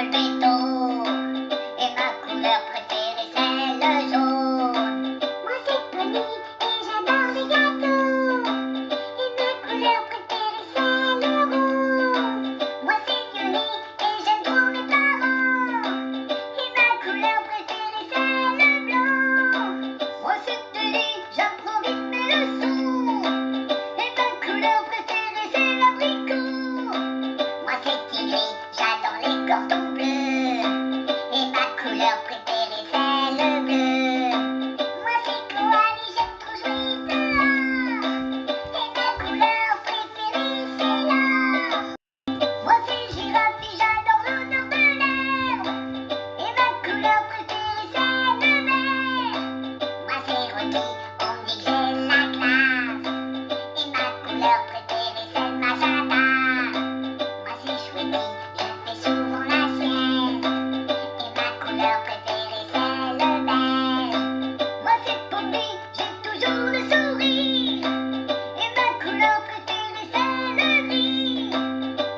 lever tôt. Et ma couleur préférée c'est le jaune. Moi c'est Tony et j'adore les gâteaux. Et ma couleur préférée c'est le rose. Moi c'est Yoli et j'aime trop mes parents. Et ma couleur préférée c'est le blanc. Moi c'est Teddy, j'apprends vite mes leçons. Et ma couleur préférée c'est l'abricot. Moi c'est Tigri, j'adore les cordons bleus. Et ma couleur préférée c'est le bleu. Moi c'est Koali, j'aime trop jouer dehors. Et ma couleur préférée c'est l'or. Moi c'est Girafe et j'adore l'odeur de l'herbe. Et ma couleur préférée c'est le vert. Moi c'est Rocky, on me dit que j'ai la classe. Et ma couleur préférée c'est le magenta. Moi c'est Chouetti, je fais souvent la sieste. Et ma couleur préférée c'est le beige. Moi c'est Poppy, j'ai toujours le sourire. Et ma couleur préférée c'est le gris.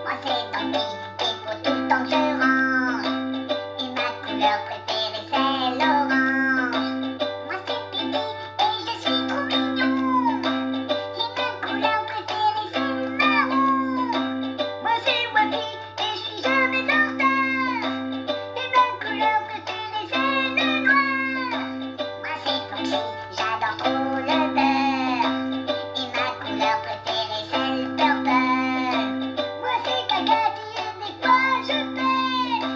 Moi c'est Donkey, il faut tout le temps que je range. Et ma couleur préférée c'est l'orange. Moi c'est Pippi et je suis trop mignon. Et ma couleur préférée c'est le marron. Moi c'est Wafi et je suis jamais en retard. Et ma couleur préférée c'est le noir. Moi c'est Foxy, j'adore trop le beurre. Et ma couleur préférée c'est le purple. Moi c'est Kakaki et des fois je perds.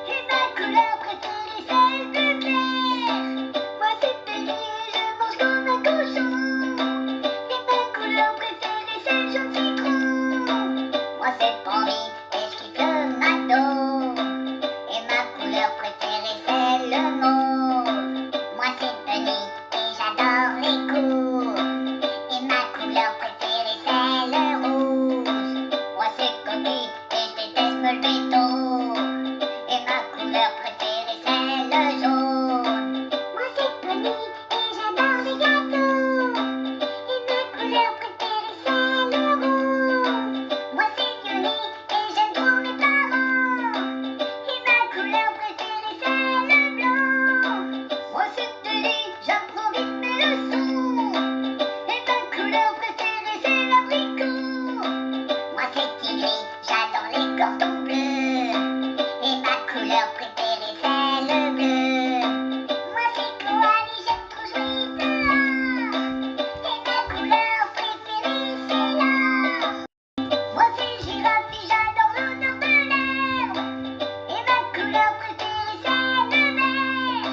Et ma couleur préférée c'est le bleu clair. Moi c'est Penny et je mange comme un cochon. Et ma couleur préférée c'est le jaune citron. Moi c'est Pandy et je kiffe le McDo. Et ma couleur préférée c'est le mauve. Moi c'est Penny et j'adore les cours. Et ma couleur préférée c'est le rouge. Moi c'est Coquille et je déteste me lever tôt. Et ma couleur préférée c'est le jaune. Moi c'est Tony et j'adore les gâteaux. Et ma couleur préférée c'est le rose. Moi c'est Yoli et j'aime trop mes parents. Et ma couleur préférée c'est le blanc. Moi c'est Teddy, j'apprends vite mes leçons. Et ma couleur préférée c'est l'abricot. Moi c'est Tigri, j'adore les cordons bleus. Et ma couleur préférée c'est le bleu. Moi c'est Koali, j'aime trop jouer dehors. Et ma couleur préférée c'est l'or. Moi c'est Girafe et j'adore l'odeur de l'herbe. Et ma couleur préférée c'est le vert.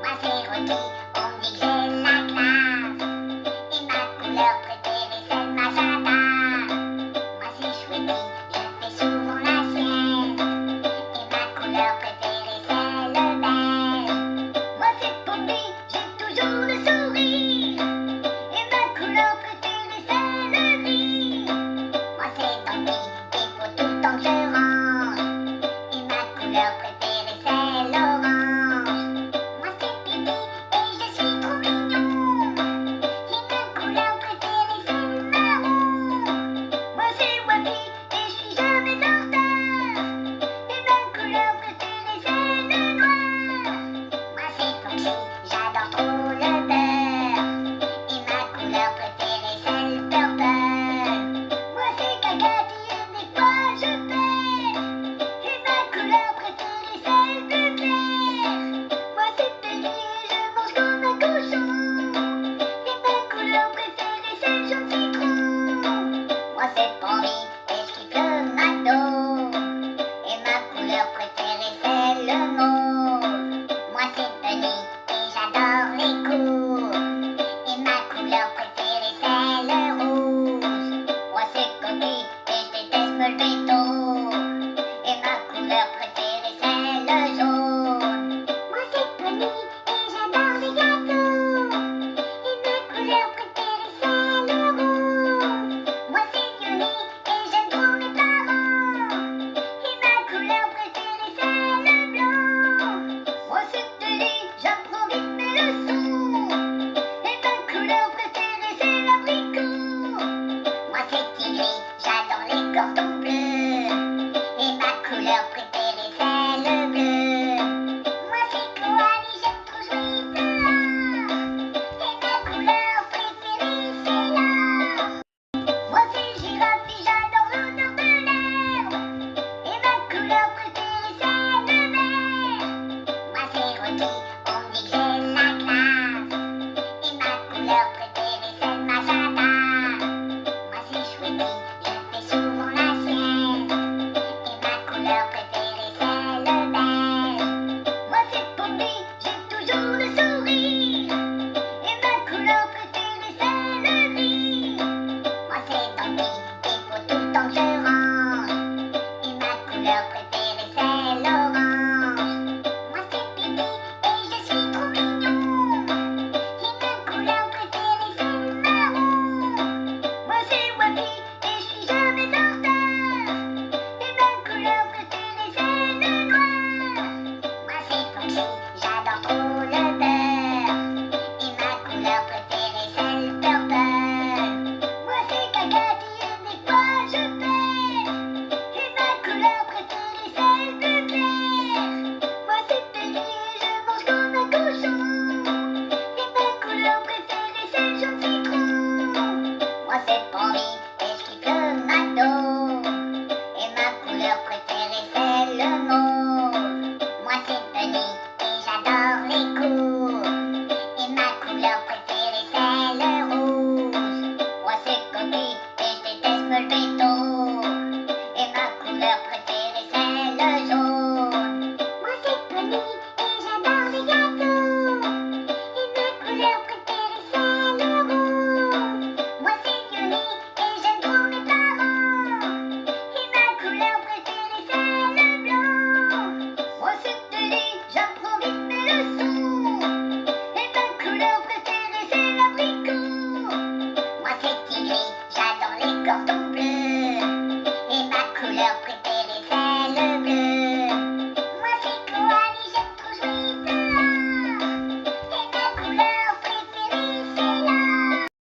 Moi c'est Rocky, on me dit que j'ai la classe. Et ma couleur préférée c'est le magenta. Moi c'est Chouetti, je fais souvent la sieste. Et ma couleur préférée c'est le beige. Moi c'est Poppy, j'ai toujours le sourire. Et ma couleur préférée c'est le gris. Moi c'est Donkey, il faut tout le temps que je range. Et ma couleur préférée